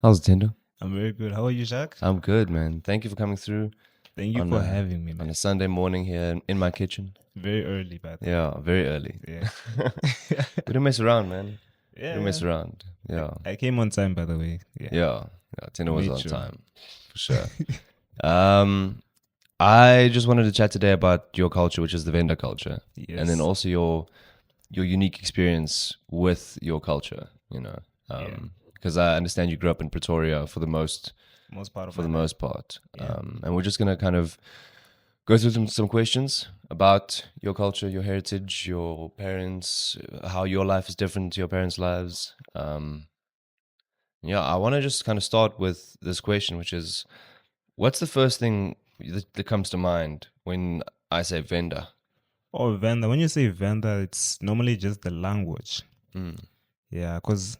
How's it, Thendo? I'm very good. How are you, Jacques? I'm good, man. Thank you for coming through Thank you on for a having me, on man. a Sunday morning here in my kitchen. Very early, by the way. Yeah, very early. Yeah. We don't mess around, man. We Yeah, don't yeah. mess around. Yeah, I came on time, by the way. Yeah. yeah, yeah. I Thendo was made on sure. time for sure. Um, I just wanted to chat today about your culture, which is the Venda culture, and then Yes. also your unique experience with your culture. Yeah. Because I understand you grew up in Pretoria Most part of for my the life. most part. Yeah. And we're just gonna kind of go through some questions about your culture, your heritage, your parents, how your life is different to your parents' lives. Yeah, I want to just kind of start with this question, which is, what's the first thing that comes to mind when I say Venda? Oh, Venda. When you say Venda, it's normally just the language. Mm, Yeah, because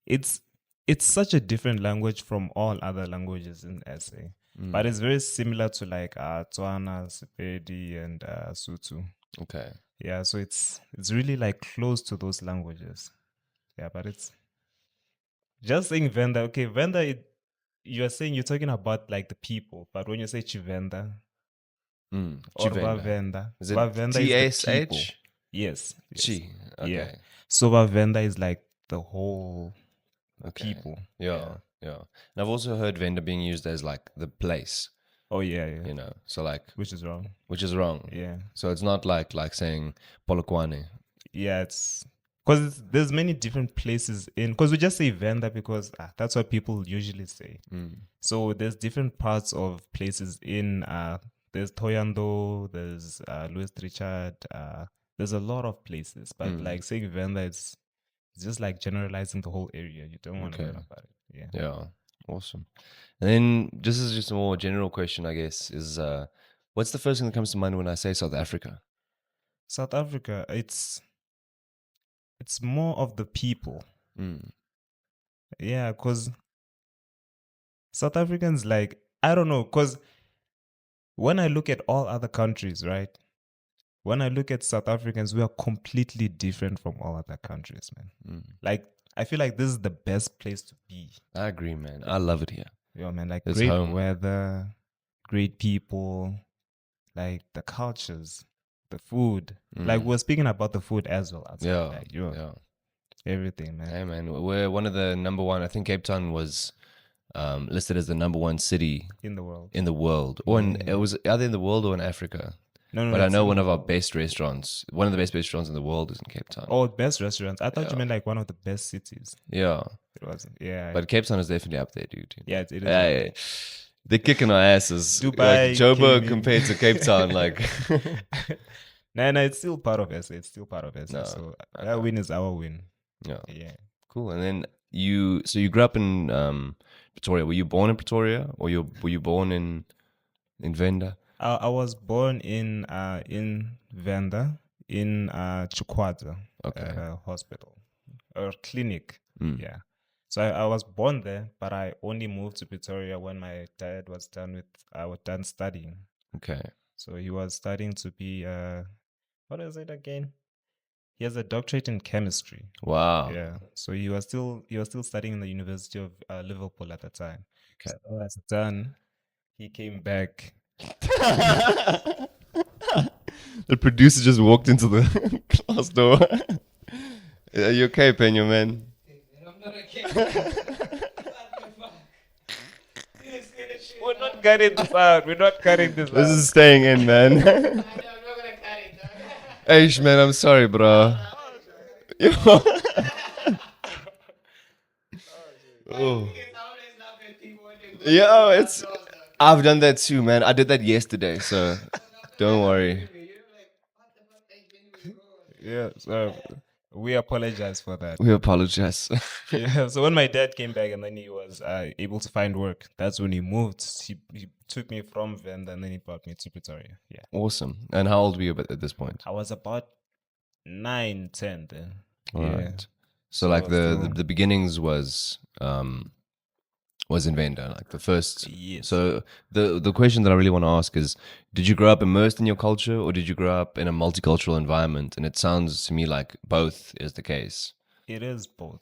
it's it's such a different language from all other languages in SA. But mm, it's very similar to like Tswana, Sepedi, and Sotho. okay. Yeah, so it's really like close to those languages. Yeah, but it's just saying Venda. Okay, Venda, you're saying you're talking about like the people, but when you say TshiVenda or Chivenda. Vavenda, Is it Vavenda is the people. TSH? Yes, yes, Chi. yeah. Okay. So Vavenda is like the whole Okay. people. Yeah. Yeah. Yeah. And I've also heard Venda being used as like the place, Oh yeah, yeah. So like, Which is wrong. which is wrong. Yeah, So it's not like saying Polokwane. yeah. It's because there's many different places in. Because we just say Venda because that's what people usually say. Mm. So there's different parts of places in there's Toyando, there's Louis Richard, there's a lot of places, but Mm. like saying Venda it's just like generalizing the whole area. You don't want to Okay. learn about it. Yeah. Yeah. Awesome. And then this is just a more general question, I guess, is what's the first thing that comes to mind when I say South Africa? South Africa, it's more of the people. Mm. Yeah, because South Africans like I don't know, because when I look at all other countries, right? When I look at South Africans, we are completely different from all other countries, man. Mm. Like, I feel like this is the best place to be. I agree, man. I love it here. Yeah, man. Like, It's great home. weather, great people, like the cultures, the food. Like, Mm. we're speaking about the food as well outside. Yeah. Like, yo, Yeah. everything, man. Hey, man. We're one of the number one. I think Cape Town was listed as the number one city In the world. in the world, or Yeah, it yeah. was either in the world or in Africa. No, no, But I it's know in one the of our world. best restaurants, one of the best restaurants in the world, is in Cape Town. Oh, best restaurants. I thought Yeah, you meant like one of the best cities. yeah. It wasn't. Yeah. But Cape Town is definitely up there, dude. Yeah, it is up Hey, there. they're kicking our asses like Dubai, Joburg Cayman. compared to Cape Town. Like, No, it's still part of SA. It's still part of SA. no, So I that know. win is our win. Yeah, Yeah. cool. And then so you grew up in Pretoria. Were you born in Pretoria, or were you born in Venda? I was born in Venda in Chikwata Okay. hospital or clinic. Mm. Yeah. So I was born there, but I only moved to Pretoria when my dad was done studying. Okay. So he was studying to be what is it again? He has a doctorate in chemistry. Wow. Yeah. So he was still studying in the University of Liverpool at the time. Okay. So as done, he came back. The producer just walked into the class door. Are you okay, Pena, man? I'm not okay. We're not cutting this out. We're not cutting this This out. is staying in, man. I'm not gonna cut it, dog. Hey, man, I'm sorry, bro. Yo. Oh. It's always not that people when they go Yo, to it's. the outdoors, dog. I've done that too, man. I did that yesterday, so don't worry. You're like, what the fuck they been with, bro? Yeah. So we apologize for that. We apologize. Yeah. So when my dad came back and then he was able to find work, that's when he moved. He took me from Venda and then he brought me to Pretoria. Yeah. Awesome. And how old were you at this point? I was about 9, 10 then. All Yeah. right. So So I like was the, still- the beginnings was in Venda, like the first. Yes. So the question that I really want to ask is, did you grow up immersed in your culture, or did you grow up in a multicultural environment? And it sounds to me like both is the case. It is both.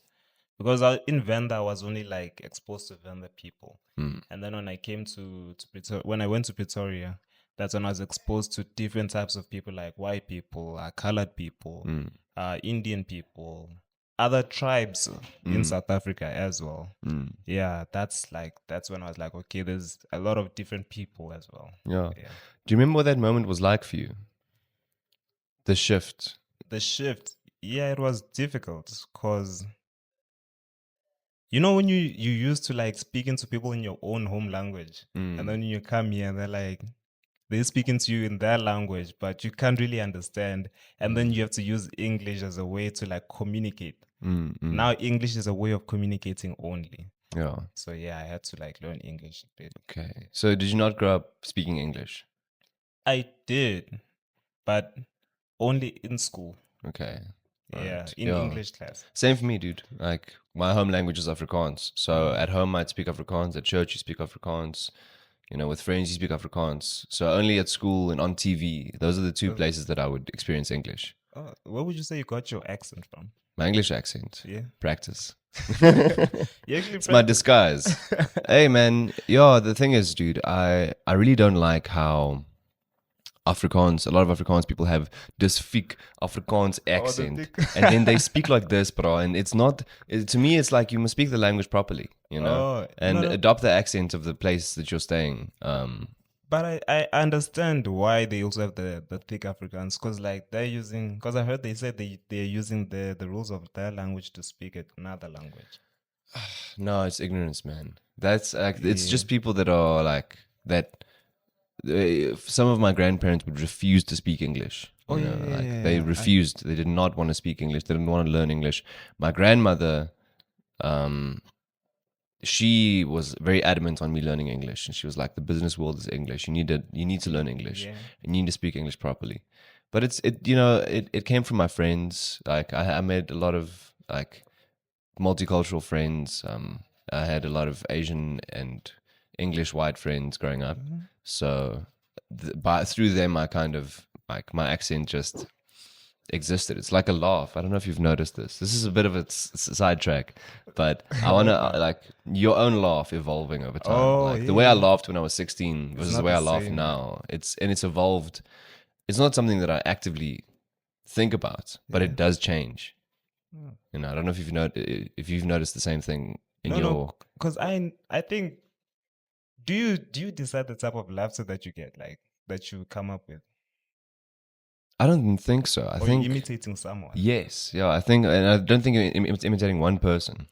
because in Venda I was only like exposed to Venda people, Mm. and then when I came to Pretoria, when I went to Pretoria, that's when I was exposed to different types of people, like white people, colored people, Mm. Indian people, other tribes in Mm. South Africa as well. Mm. Yeah, that's when I was like, okay, there's a lot of different people as well. Yeah. Yeah. Do you remember what that moment was like for you? The shift. The shift, yeah, it was difficult because you know when you used to like speaking to people in your own home language, and Mm. then you come here and they're speaking to you in their language, but you can't really understand, and then you have to use English as a way to like communicate. Mm. Mm. Now English is a way of communicating only. Yeah. So yeah, I had to like learn English a bit. Okay. So did you not grow up speaking English? I did, but only in school. Okay. Yeah, Right. in Yeah. English class. Same for me, dude. Like my home language is Afrikaans. So at home I'd speak Afrikaans. At church you speak Afrikaans. You know, with friends you speak Afrikaans. So only at school and on TV, those are the two places that I would experience English. Where would you say you got your accent from? My English accent. Yeah. Practice. You actually It's my disguise. Hey man, yeah, the thing is, dude, I really don't like how Afrikaans, a lot of Afrikaans people have this thick Afrikaans accent. thick- And then they speak like this, bro. And it's not, to me, it's like you must speak the language properly, you know, Oh, and no. adopt the accent of the place that you're staying. But I understand why they also have the thick Africans, because like they're using, because I heard they said they're using the rules of their language to speak another language. No, it's ignorance, man. That's like, it's Yeah. just people that are like, that some of my grandparents would refuse to speak English. Oh, you yeah, know, yeah, like yeah, they yeah. refused. They did not want to speak English. They didn't want to learn English. My grandmother, she was very adamant on me learning English, and she was like, "The business world is English. You need to learn English. Yeah. And you need to speak English properly." But it came from my friends. Like I made a lot of like multicultural friends. I had a lot of Asian and English white friends growing up. So through them, I kind of like my accent just existed. It's like a laugh. I don't know if you've noticed this. This is a bit of a sidetrack, but I want to like your own laugh evolving over time. Oh, Like the way I yeah. laughed when I was 16 versus not the way the I laugh same. now. It's evolved. It's not something that I actively think about, but it does change. You know, I don't know if you've noticed the same thing in your. No, because I think. Do you decide the type of laughter that you get, like that you come up with, I don't think so. I or think you're imitating someone? yes, yeah. I think, and I don't think it's imitating one person.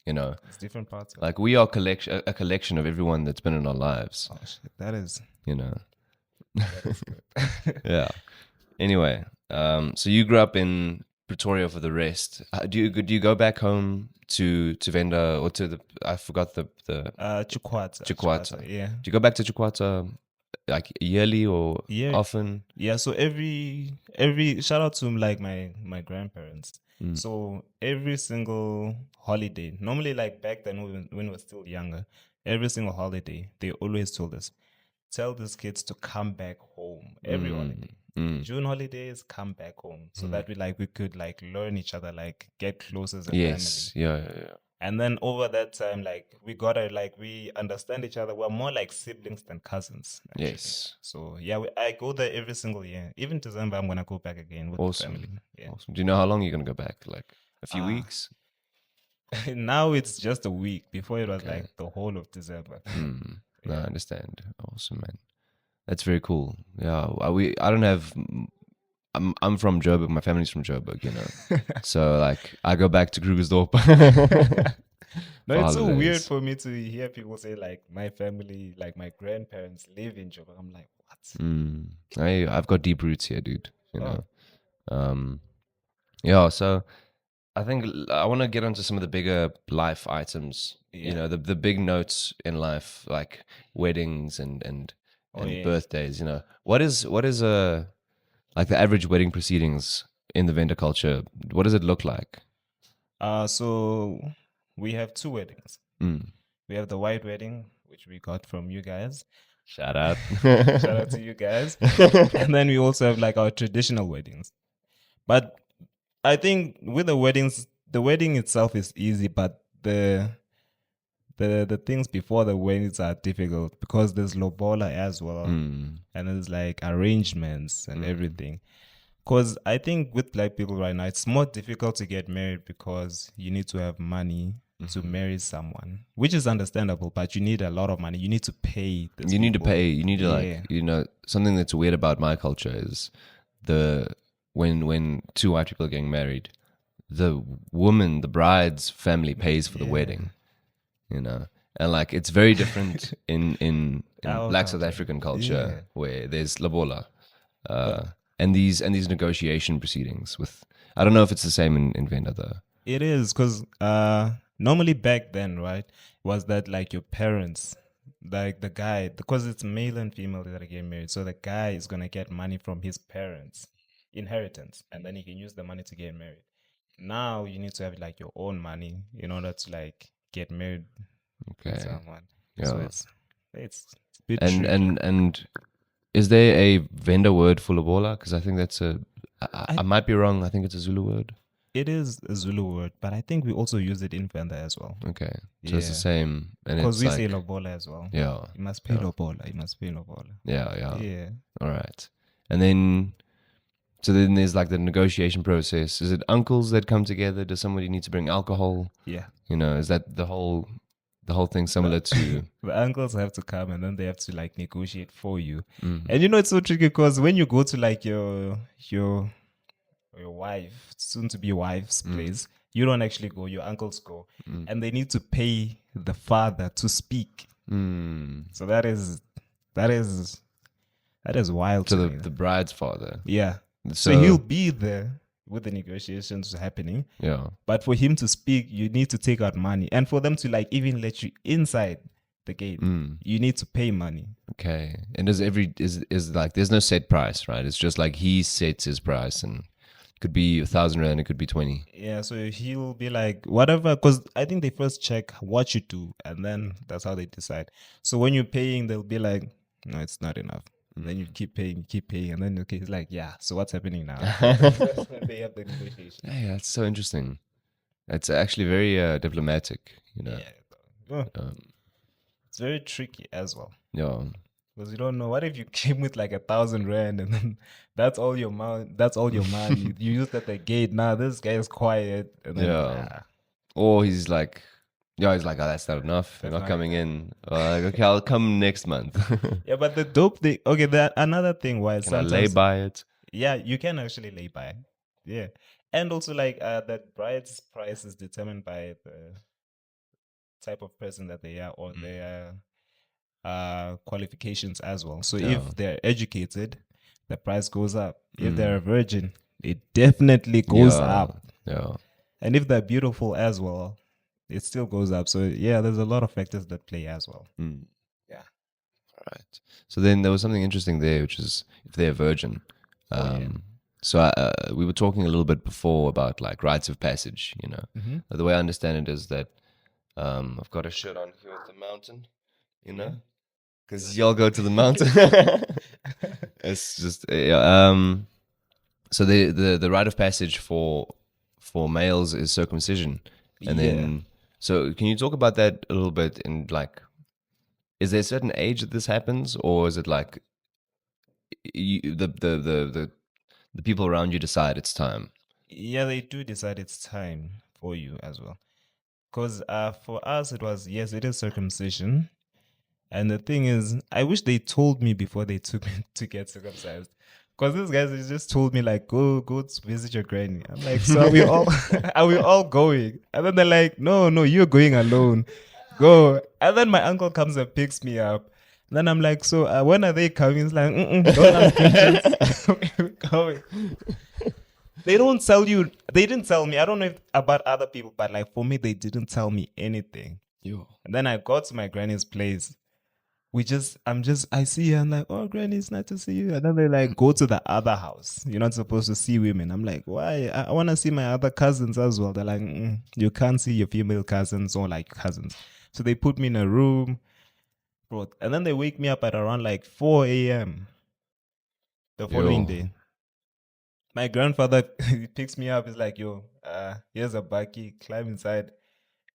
You know, It's different parts. Of like we are a collection of everyone that's been in our lives. Oh shit, that is. You know, That is good. yeah. Anyway, so you grew up in Pretoria for the rest. Do you go back home to Venda or to the? I forgot the. Chikwata. Chikwata. Yeah. Do you go back to Chikwata like yearly or Yeah. often? Yeah, so every shout out to like my grandparents. So every single holiday, normally like back then when we were still younger, every single holiday they always told us, tell these kids to come back home every holiday. June holidays, come back home, so that we could like learn each other, like get closer as a Yes. family. Yeah. And then over that time, like we understand each other. We're more like siblings than cousins. Actually. Yes. So yeah, I go there every single year. Even December, I'm gonna go back again with Awesome. the family. Yeah. Awesome. Do you know how long you're gonna go back? Like a few weeks? Now it's just a week. Before it was Okay. like the whole of December. No, I understand. Awesome, man. That's very cool. Yeah, I don't have. I'm from Joburg. My family's from Joburg. You know, so like I go back to Krugersdorp. No, it's so weird holidays. for me to hear people say like my family, like my grandparents live in Joburg. I'm like, what? I've got deep roots here, dude. You know, yeah. So I think I want to get onto some of the bigger life items. You know, the big notes in life, like weddings and birthdays. You know, what is like the average wedding proceedings in the Venda culture? What does it look like? So we have two weddings. We have the white wedding, which we got from you guys. Shout out. Shout out to you guys. And then we also have like our traditional weddings. But I think with the weddings, the wedding itself is easy, but the things before the weddings are difficult because there's lobola as well, Mm. and there's like arrangements and everything. Because I think with black people right now, it's more difficult to get married because you need to have money to marry someone, which is understandable, but you need a lot of money. You need to pay. You need to pay. You need to Yeah. like, you know, something that's weird about my culture is when two white people are getting married, the woman, the bride's family pays for the wedding, you know, and like it's very different in Our Black South culture. African culture Yeah. where there's lobola, and these negotiation proceedings with. I don't know if it's the same in Venda though. It is because normally back then, right, was that like your parents, like the guy, because it's male and female that are getting married, so the guy is gonna get money from his parents, inheritance, and then he can use the money to get married. Now you need to have like your own money in order to like get married with Okay, someone. So yeah, it's a bit and tricky. and is there a Venda word for lobola? Because I think that's I I- might be wrong. I think it's a Zulu word. It is a Zulu word, but I think we also use it in Venda as well. Okay, so it's the Yeah. same, and Because it's we like say lobola as well. yeah, You must pay yeah, lobola. You must pay lobola. yeah. Yeah. All right, and then so then there's like the negotiation process. Is it uncles that come together? Does somebody need to bring alcohol? Yeah. You know, is that the whole thing similar to? The uncles have to come and then they have to like negotiate for you. Mm, And you know it's so tricky because when you go to like your wife, soon to be wife's place, you don't actually go, your uncles go. And they need to pay the father to speak. mm. So that is wild So to the me. the bride's father. Yeah. So So he'll be there with the negotiations happening. yeah. But for him to speak, you need to take out money. And for them to like even let you inside the gate, you need to pay money. Okay. And is like there's no set price, right? It's just like he sets his price, and it could be 1,000 rand, it could be 20. Yeah, so he'll be like, whatever, because I think they first check what you do, and then that's how they decide. So when you're paying, they'll be like, no, it's not enough. And then you keep paying, and then okay, it's like, yeah, so what's happening now? That's when they have the negotiation. Hey, that's so interesting. It's actually very diplomatic, you know. Yeah. It's very tricky as well. Yeah. Because you don't know what if you came with like 1,000 rand and then that's all your money. You used at the gate. Now this guy is quiet. And then, Yeah. Or he's like, oh, that's not enough. You're That's not not coming in. Like, okay, I'll come next month. Yeah, but the dope thing. Okay, another thing why Can I lay sometimes by it? yeah, you can actually lay by. Yeah, and also like that bride's price is determined by the type of person that they are or their qualifications as well. So Yeah. if they're educated, the price goes up. If they're a virgin, it definitely goes Yeah. up. Yeah. And if they're beautiful as well, it still goes up. So yeah, there's a lot of factors that play as well. Yeah. Right. So then there was something interesting there, which is if they're virgin. So we were talking a little bit before about like rites of passage. You know, the way I understand it is that I've got a shirt on here at the mountain. You know, because y'all go to the mountain. It's just so the rite of passage for males is circumcision, and then so can you talk about that a little bit? And like, is there a certain age that this happens, or is it like the people around you decide it's time? Yeah, they do decide it's time for you as well. Because for us, it was, yes, it is circumcision. And the thing is, I wish they told me before they took me to get circumcised. Because these guys they just told me, like, go to visit your granny. I'm like, so are we all, are we all going? And then they're like, no, you're going alone. Go. And then my uncle comes and picks me up. And then I'm like, so when are they coming? He's like, don't ask questions. We're going. They don't tell you. They didn't tell me. I don't know about other people, but like for me, they didn't tell me anything. And then I got to my granny's place. I see her. I'm like, oh, granny, it's nice to see you. And then they like, go to the other house. You're not supposed to see women. I'm like, why? I want to see my other cousins as well. They're like, you can't see your female cousins or like cousins. So they put me in a room, bro. And then they wake me up at around like 4 a.m. the following day. My grandfather he picks me up. He's like, yo, here's a bakkie, climb inside.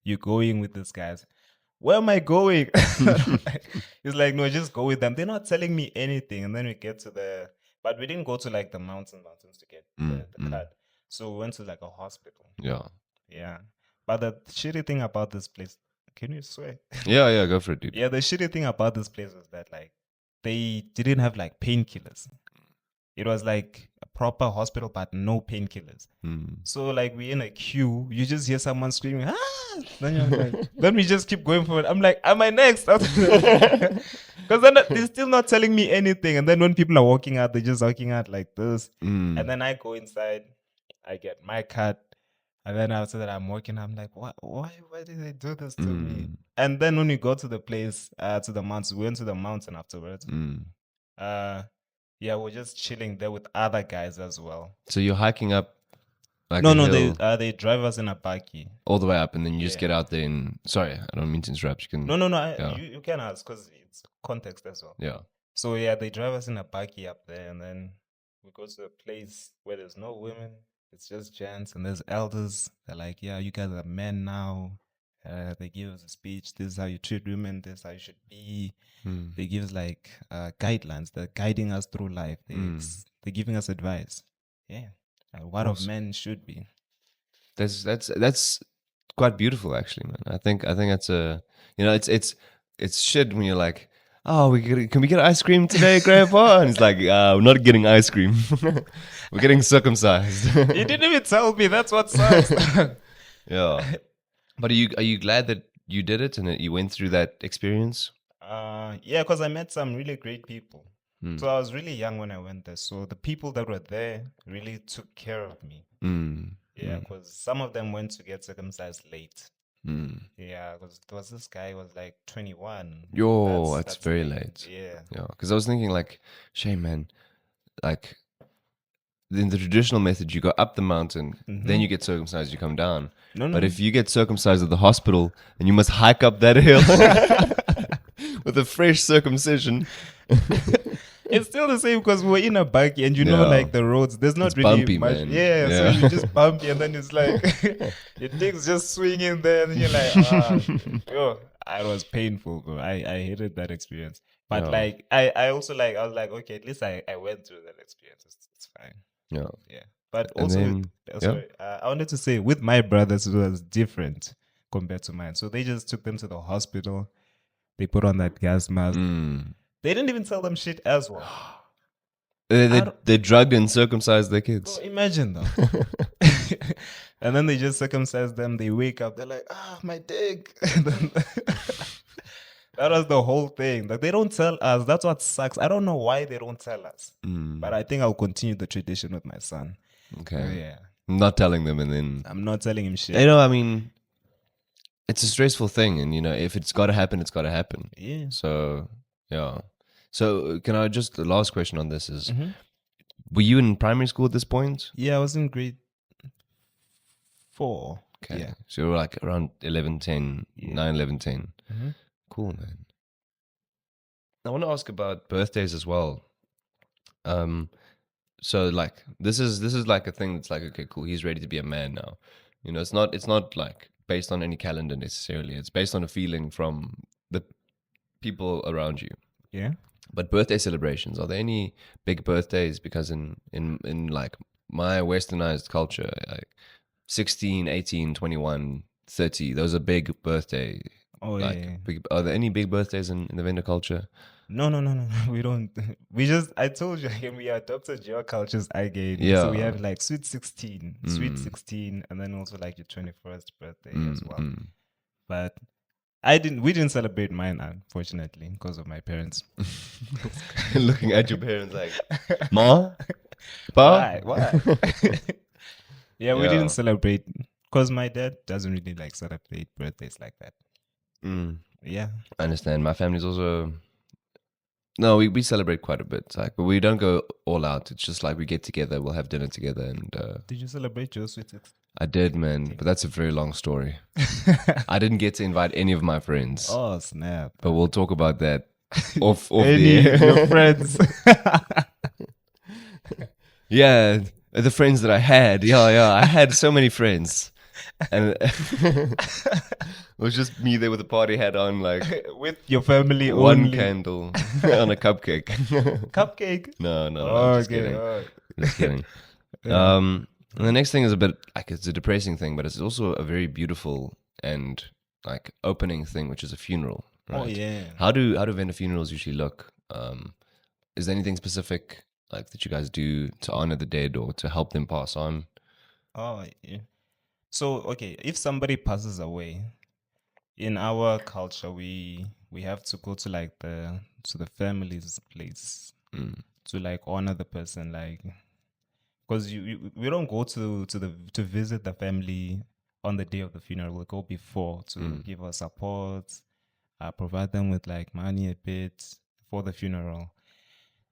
You're going with these guys. Where am I going? He's like, no, just go with them. They're not telling me anything. And then we get to but we didn't go to like the mountains to get the card. So we went to like a hospital. Yeah. Yeah. But the shitty thing about this place, can you swear? Yeah, go for it, dude. Yeah, the shitty thing about this place was that like they didn't have like painkillers. It was like a proper hospital, but no painkillers. So like we're in a queue, you just hear someone screaming, ah! Then you're like, then we just keep going forward. I'm like, am I next? Because then they're still not telling me anything. And then when people are walking out, they're just walking out like this. And then I go inside, I get my card. And then after that, I'm walking. I'm like, why did they do this to me? And then when we go to the place, to the mountains, we went to the mountain afterwards. Yeah, we're just chilling there with other guys as well. So you're hiking up like No, a hill they drive us in a bakkie. all the way up, and then you just get out there and... Sorry, I don't mean to interrupt. You can... No, yeah. you can ask because it's context as well. Yeah. So yeah, they drive us in a bakkie up there, and then we go to a place where there's no women. It's just gents, and there's elders. They're like, yeah, you guys are men now. They give us a speech. This is how you treat women. This is how you should be. They give us like guidelines. They're guiding us through life. They're giving us advice. Yeah, what of men should be. That's quite beautiful, actually, man. I think that's a... You know, it's shit when you're like, oh, can we get ice cream today, Grandpa? And it's like, we're not getting ice cream. We're getting circumcised. You didn't even tell me. That's what sucks. Yeah. But are you glad that you did it and that you went through that experience? Yeah, because I met some really great people. So I was really young when I went there. So the people that were there really took care of me. Yeah, because some of them went to get circumcised late. Yeah, because there was this guy who was like 21. Yo, that's very late. Yeah. Yeah, because I was thinking like, shame, man. Like, in the traditional method, you go up the mountain, then you get circumcised, you come down. No. But if you get circumcised at the hospital, and you must hike up that hill with a fresh circumcision. It's still the same because we're in a bakkie and you know, like the roads, there's not it's really bumpy, much. man. Yeah, so you just bumpy and then it's like your things just swinging there and you're like, yo, it was painful, bro. I hated that experience. But like, I also like, I was like, okay, at least I went through that experience. It's fine. Yeah. Yeah. But also, I wanted to say with my brothers, it was different compared to mine. So they just took them to the hospital. They put on that gas mask. They didn't even tell them shit as well. They drugged and circumcised their kids. Bro, imagine though. And then they just circumcise them. They wake up. They're like, my dick. That was the whole thing. Like, they don't tell us. That's what sucks. I don't know why they don't tell us. But I think I'll continue the tradition with my son. Okay. Yeah. I'm not telling them, and then I'm not telling him shit. You know, I mean, it's a stressful thing, and you know, if it's got to happen, it's got to happen. Yeah. So yeah. So can I just the last question on this is, were you in primary school at this point? Yeah, I was in grade 4. Okay. Yeah. So you were like around 11, 10, 9, 11, 10. Cool, man. I want to ask about birthdays as well. So like this is like a thing that's like, okay, cool, he's ready to be a man now. You know, it's not like based on any calendar necessarily. It's based on a feeling from the people around you. Yeah. But birthday celebrations, are there any big birthdays? Because in like my westernized culture, like 16, 18, 21, 30, those are big birthday. Oh, like, yeah. Are there any big birthdays in the Venda culture? No. We don't. We just, I told you, we adopted your cultures again. Yeah. So we have like sweet 16, and then also like your 21st birthday as well. But we didn't celebrate mine, unfortunately, because of my parents. Looking at your parents like, Ma? Pa? Why? Yeah, we didn't celebrate because my dad doesn't really like celebrate birthdays like that. Yeah. I understand. My family's also... No, we celebrate quite a bit, like, but we don't go all out. It's just like we get together, we'll have dinner together, and did you celebrate your sweet 16? I did, man, but that's a very long story. I didn't get to invite any of my friends. Oh, snap! But we'll talk about that off Any the air. your friends? Yeah, The friends that I had, I had so many friends, and it was just me there with a party hat on, like With your family one only. candle on a cupcake. Cupcake. No, Oh, just okay. kidding. Oh. Just kidding. Yeah. And the next thing is a bit like it's a depressing thing, but it's also a very beautiful and like opening thing, which is a funeral. Right? Oh yeah. How do Venda funerals usually look? Is there anything specific like that you guys do to honor the dead or to help them pass on? Oh yeah. So okay, if somebody passes away, in our culture, we have to go to like the family's place to like honor the person, like because we don't go to visit the family on the day of the funeral. We go before to give us support, provide them with like money a bit for the funeral.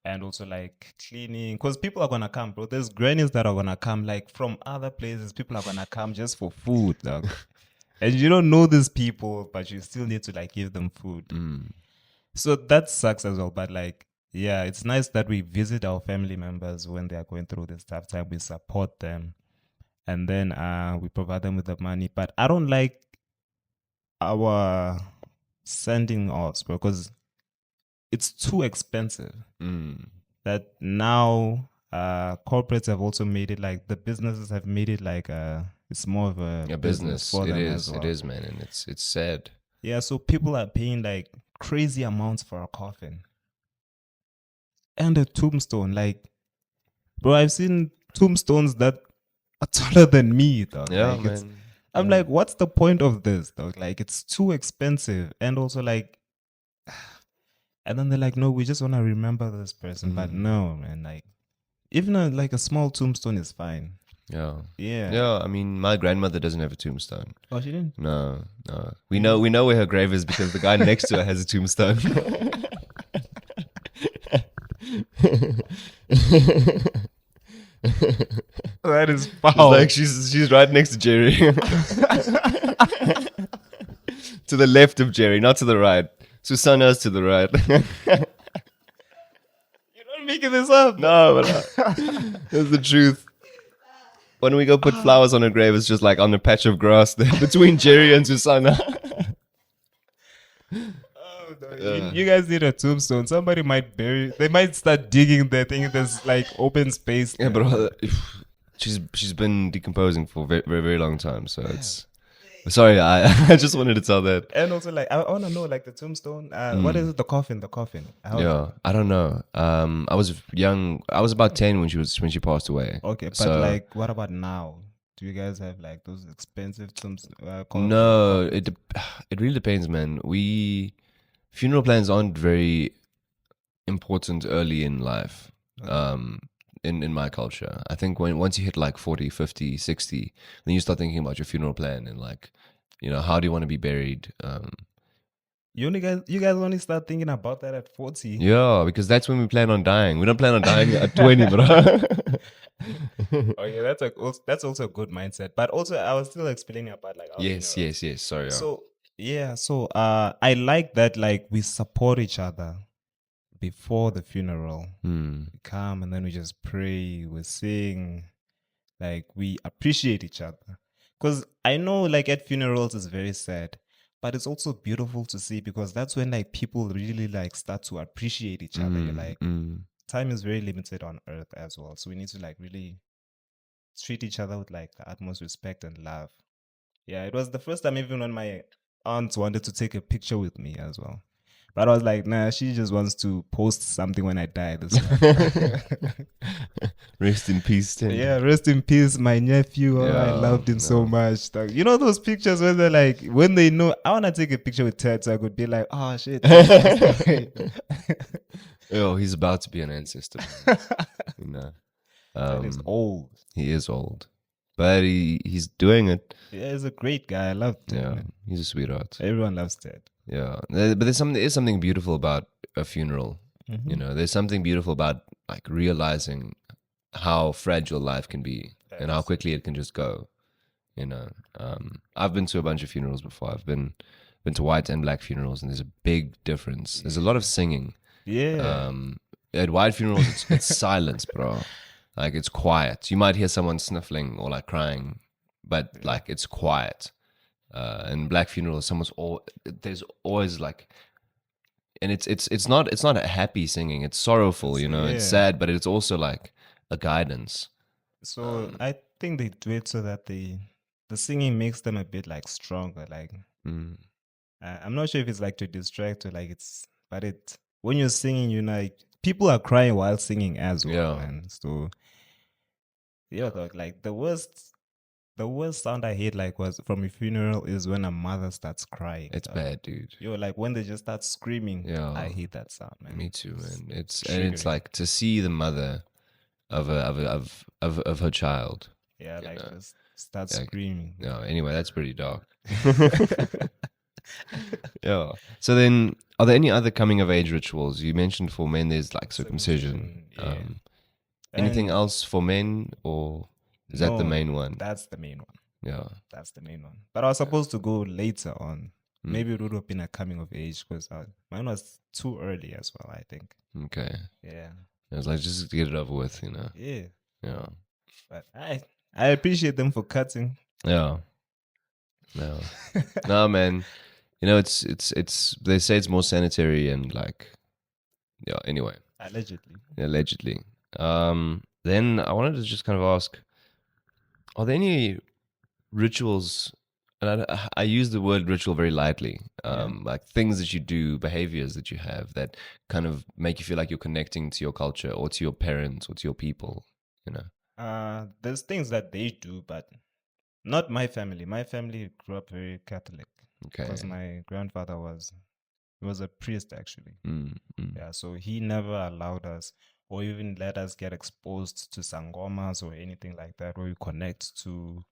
And also like cleaning, because people are gonna come, bro. There's grannies that are gonna come like from other places. People are gonna come just for food, dog. And you don't know these people, but you still need to like give them food. So that sucks as well. But like, yeah, it's nice that we visit our family members when they are going through this tough time. We support them, and then we provide them with the money. But I don't like our sending offs because it's too expensive. That now corporates have also made it like the businesses have made it like it's more of a Business. for It them is. as well. It is, man, and it's sad. Yeah, so people are paying like crazy amounts for a coffin and a tombstone. Like, bro, I've seen tombstones that are taller than me, dog. Yeah, like, man. I'm like, what's the point of this, dog? Like, it's too expensive, and also like, and then they're like, no, we just want to remember this person, but no, man, like, even like a small tombstone is fine. Yeah. Yeah. Yeah, I mean, my grandmother doesn't have a tombstone. Oh, she didn't. No. We know where her grave is because the guy next to her has a tombstone. That is It's foul. like she's right next to Jerry. To the left of Jerry, not to the right. Susanna's to the right. You're not making this up. No, but that's the truth. When we go put flowers on her grave, it's just like on a patch of grass there between Jerry and Susanna. Oh, no. You guys need a tombstone. Somebody might bury. They might start digging there, thinking there's like open space. Yeah, there. but she's been decomposing for a very, very, very long time. So it's sorry, I just wanted to tell that. And also, like, I want to know, like, the tombstone. What is it? The coffin. The coffin. Yeah, I don't know. I was young. I was about 10 when she passed away. Okay, but So- like, what about now? Do you guys have like those expensive coffins? No, it really depends, man. Funeral plans aren't very important early in life. In my culture, I think once you hit like 40, 50, 60, then you start thinking about your funeral plan and like, how do you want to be buried? You guys only start thinking about that at 40. Yeah, because that's when we plan on dying. We don't plan on dying at 20, bro. Oh yeah, that's also a good mindset. But also, I was still explaining about like our Yes. funerals. Sorry. Yeah. So yeah, so I like that like we support each other before the funeral. We come and then we just pray, we sing, like we appreciate each other. Because I know like at funerals it's very sad, but it's also beautiful to see because that's when like people really like start to appreciate each other. You're like, time is very limited on earth as well, so we need to like really treat each other with like the utmost respect and love. Yeah, it was the first time even when my aunt wanted to take a picture with me as well, but I was like, nah, she just wants to post something when I die. This Rest in peace, Thendo. yeah, rest in peace, my nephew. Oh, I Yeah, loved him so no. much. Like, you know those pictures where they're like, when they know I want to take a picture with Ted, so I could be like, oh shit. Oh, he's about to be an ancestor. That is old. He is old, but he's doing it. Yeah, he's a great guy. I love Ted. Yeah, Man. he's a sweetheart. Everyone loves Ted. Yeah, but there is something beautiful about a funeral. There's something beautiful about like realizing how fragile life can be and how quickly it can just go. I've been to a bunch of funerals before. I've been to white and black funerals, and there's a big difference. There's a lot of singing. Yeah. At white funerals, it's silence, bro. Like it's quiet. You might hear someone sniffling or like crying, but like it's quiet. And black funerals, there's always like, and it's not a happy singing. It's sorrowful, you know. It's Yeah. sad, but it's also like a guidance. So I think they do it so that the singing makes them a bit like stronger. Like Mm. I'm not sure if it's like to distract or like but when you're singing, you know, like people are crying while singing as well, Yeah. man. So yeah, dog, like the worst sound I hate like was from a funeral is when a mother starts crying. It's dog. bad, dude. Yo, like when they just start screaming. Yeah. I hate that sound, man. Me too, man. It's triggering. like to see the mother of her child. Yeah, like know, just start like, screaming. No, anyway, that's pretty dark. Yeah. So then, are there any other coming of age rituals? You mentioned for men, there's like circumcision. Circumcision, Anything And else for men, or is that the no, main one? That's the main one. Yeah. That's the main one. But I was supposed to go later on. Mm. Maybe it would have been a coming of age because mine was too early as well, I think. Okay. Yeah. It was like just to get it over with, you know. Yeah. Yeah. But I appreciate them for cutting. Yeah. No. No, man. You know, it's they say it's more sanitary and like, yeah. Anyway, allegedly. Then I wanted to just kind of ask, are there any rituals? And I use the word ritual very lightly. Like things that you do, behaviors that you have that kind of make you feel like you're connecting to your culture or to your parents or to your people. You know. There's things that they do, but not my family. My family grew up very Catholic. Okay. Because my grandfather was a priest actually. Mm. Yeah, so he never allowed us or even let us get exposed to sangomas or anything like that where we connect to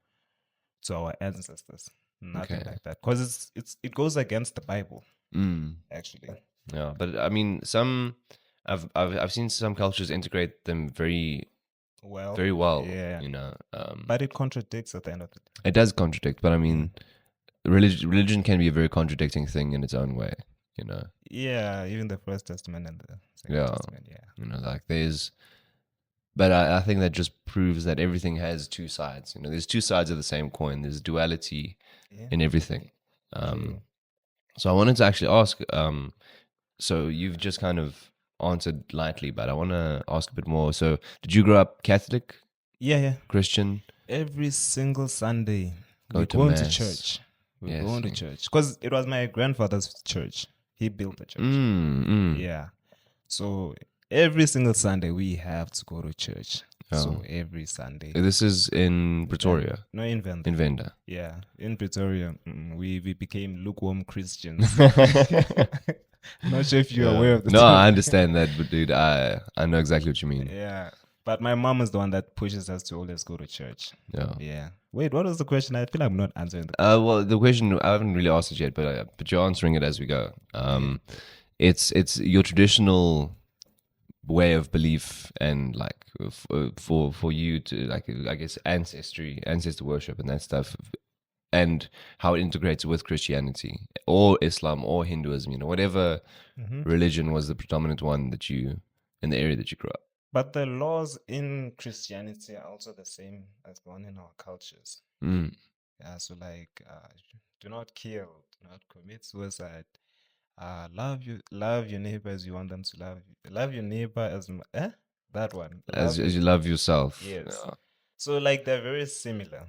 our ancestors. Nothing Okay. like that. Because it goes against the Bible, Mm. actually. Yeah, but I mean, I've seen some cultures integrate them very well. Yeah. You know, But it contradicts at the end of the day. it does contradict. But I mean, religion can be a very contradicting thing in its own way. You know. Yeah, even the First Testament and the Second Yeah. Testament, yeah. You know, like but I think that just proves that everything has two sides. You know, there's two sides of the same coin. There's duality Yeah. in everything. So I wanted to actually ask. So you've just kind of answered lightly, but I want to ask a bit more. So did you grow up Catholic, Yeah. Christian? Every single Sunday, Go we're to going to mass. church. We're Yes, going to yeah. church. Because it was my grandfather's church. He built the church. Yeah. So every single Sunday, we have to go to church. Oh. So every Sunday. This is in Pretoria, No, in Venda. in Venda. Yeah. In Pretoria, we became lukewarm Christians. Not sure if you're aware of the No, term. I understand that, but dude, I know exactly what you mean. Yeah. But my mom is the one that pushes us to always go to church. Yeah. Yeah. Wait, what was the question? I feel I'm not answering the Well, the question I haven't really asked it yet, but you're answering it as we go. It's your traditional way of belief and like for you to like I guess ancestor worship and that stuff, and how it integrates with Christianity or Islam or Hinduism. You know, whatever religion was the predominant one that you in the area that you grew up. But the laws in Christianity are also the same as the one in our cultures. Mm. Yeah, so like, do not kill, do not commit suicide. Love your neighbor as you want them to love you. Love your neighbor as that one. As you love yourself. Yes. Yeah. So like they're very similar.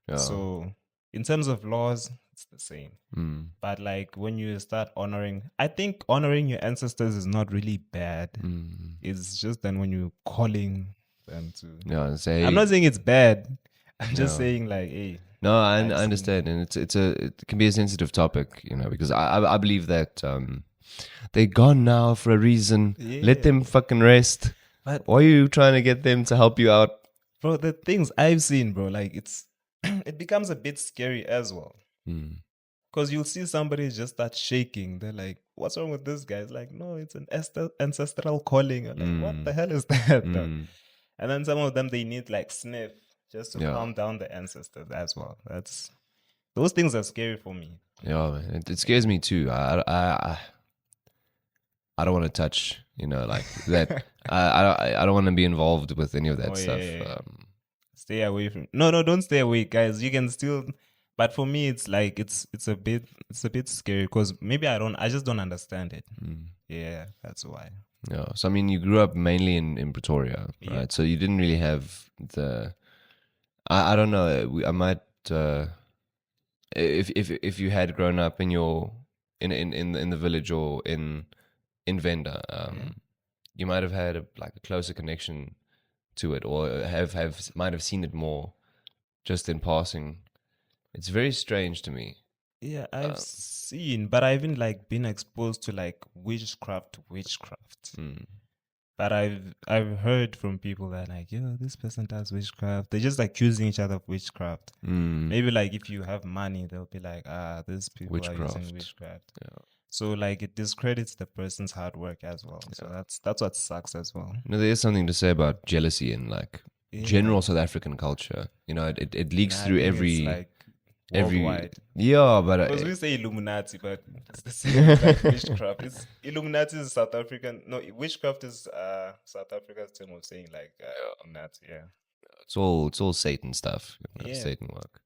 Yeah. So in terms of laws, it's the same. Mm. But like when you start I think honoring your ancestors is not really bad. Mm. It's just then when you're calling them to. Yeah. Say. I'm not saying it's bad. I'm just No. saying like, hey. No, I I've understand, and it can be a sensitive topic, you know, because I believe that they're gone now for a reason. Let Yeah. them fucking rest. But Why are you trying to get them to help you out? bro, the things I've seen, bro, like it becomes a bit scary as well. Mm. Because you'll see somebody just start shaking. They're like, what's wrong with this guy? It's like, no, it's an ancestral calling. I'm like, what the hell is that? dog? Mm. And then some of them, they need like sniff just to Yeah. calm down the ancestors as well. Those things are scary for me. Yeah, man, it scares me too. I don't want to touch You know, like that. I don't want to be involved with any of that Oh, yeah, stuff. yeah, yeah. Stay away from. No, don't stay away, guys. You can still. But for me, it's like it's a bit scary because maybe I just don't understand it. Yeah, that's why. Yeah. So I mean, you grew up mainly in Pretoria, right? Yeah. So you didn't really have the. I don't know. I might. If you had grown up in your in the village or in Venda, you might have had like a closer connection to it, or might have seen it more just in passing. It's very strange to me. Yeah, I've seen, but I haven't like been exposed to like witchcraft. But I've heard from people that like, yo, this person does witchcraft. They're just like accusing each other of witchcraft. Maybe like if you have money, they'll be like, these people are Witchcraft. using witchcraft. Yeah. So like it discredits the person's hard work as well. So that's what sucks as well. You know, there is something to say about jealousy in like general South African culture. You know, it leaks And I through think every it's like every worldwide. yeah, but Because we say Illuminati, but it's the same as like witchcraft. It's Illuminati is South African. No, witchcraft is South Africa's term of saying like Illuminati. Yeah. it's all Satan stuff. You know, Yeah. Satan work.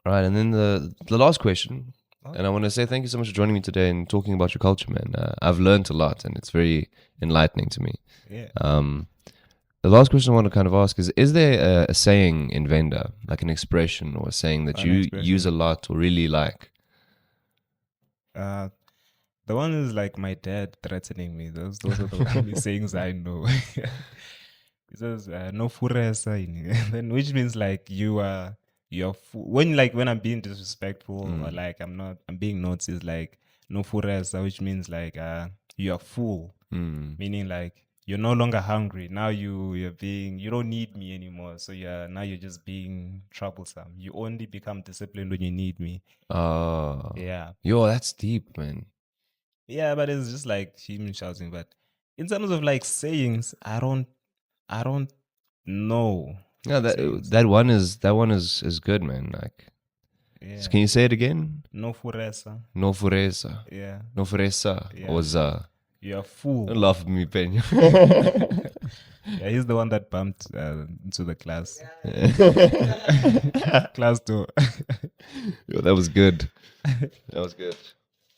All right, and then the last question, and I want to say thank you so much for joining me today and talking about your culture, man. I've learned a lot, and it's very enlightening to me. Yeah. The last question I want to kind of ask is there a saying in Venda, like an expression or a saying that An you expression. use a lot or really like? The one is like my dad threatening me. Those are the only sayings I know. He says no furesa then which means like you're when I'm being disrespectful or like I'm being naughty, is like no furesa, which means like you're full. Meaning like you're no longer hungry. Now you don't need me anymore. So you're just being troublesome. You only become disciplined when you need me. Yeah. Yo, that's deep, man. Yeah, but it's just like him shouting. But in terms of like sayings, I don't know. Yeah, sayings. that one is good, man. Like, Yeah. can you say it again? No furesa. No fureza, Yeah. no fureza, Yeah. or za. You're a fool. Don't laugh at me, Penny. Yeah, he's the one that bumped into the class. Class door. Yo, that was good. That was good.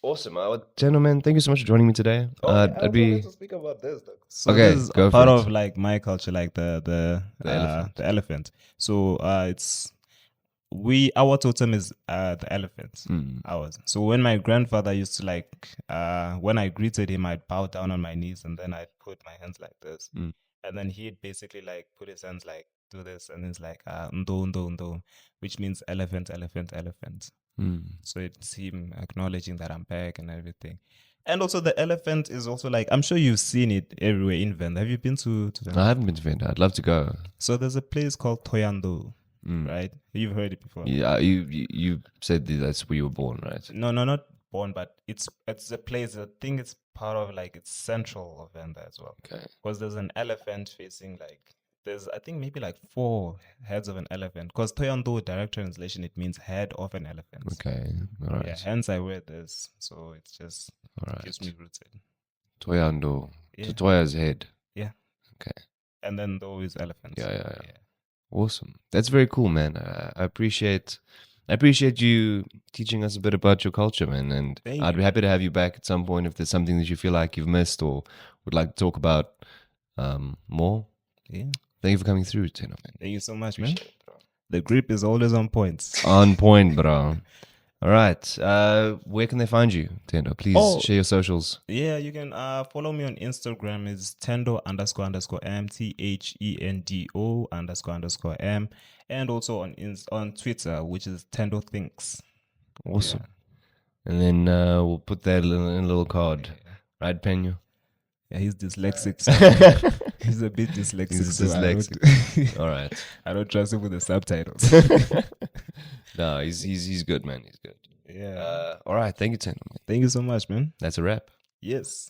Awesome, gentlemen. Thank you so much for joining me today. I'd be to speak about this. So Okay, this is go for part it. of like my culture, like the elephant. The elephant. So it's our totem is the elephant. Ours. So when my grandfather used to like when I greeted him, I'd bow down on my knees and then I'd put my hands like this. And then he'd basically like put his hands like do this and it's like ndo ndo ndo, which means elephant, elephant, elephant. So it's him acknowledging that I'm back and everything. And also the elephant is also like, I'm sure you've seen it everywhere in Venda. Have you been to Venda? I haven't been to Venda. I'd love to go. So there's a place called Thohoyandou, right? You've heard it before. Yeah, you said that's where you were born, right? No, not born, but it's a place. I think it's part of like it's central of Venda as well. Okay. Because there's an elephant facing like there's I think maybe like 4 heads of an elephant. Because Thohoyandou, direct translation, it means head of an elephant. Okay. All right. Yeah, hence I wear this, so it's just All right. keeps me rooted. Toyando. Yeah. So Toya's head. Yeah. Okay. And then those elephants. Yeah. Awesome. That's very cool, man. I appreciate you teaching us a bit about your culture, man. And Thank I'd you. be happy to have you back at some point if there's something that you feel like you've missed or would like to talk about more. Yeah. Thank you for coming through, Thendo, man. Thank you so much, man. The grip is always on point. On point, bro. All right. Where can they find you, Thendo? Please share your socials. Yeah, you can follow me on Instagram. It's Thendo __M THENDO __M, and also on Twitter, which is Thendo Thinks. Awesome. And then we'll put that in a little card. Right, Penyo? Yeah, he's dyslexic. So he's a bit dyslexic. He's so dyslexic. All right. I don't trust him with the subtitles. No, he's good, man. He's good. Yeah. All right. Thank you, Thendo. Thank you so much, man. That's a wrap. Yes.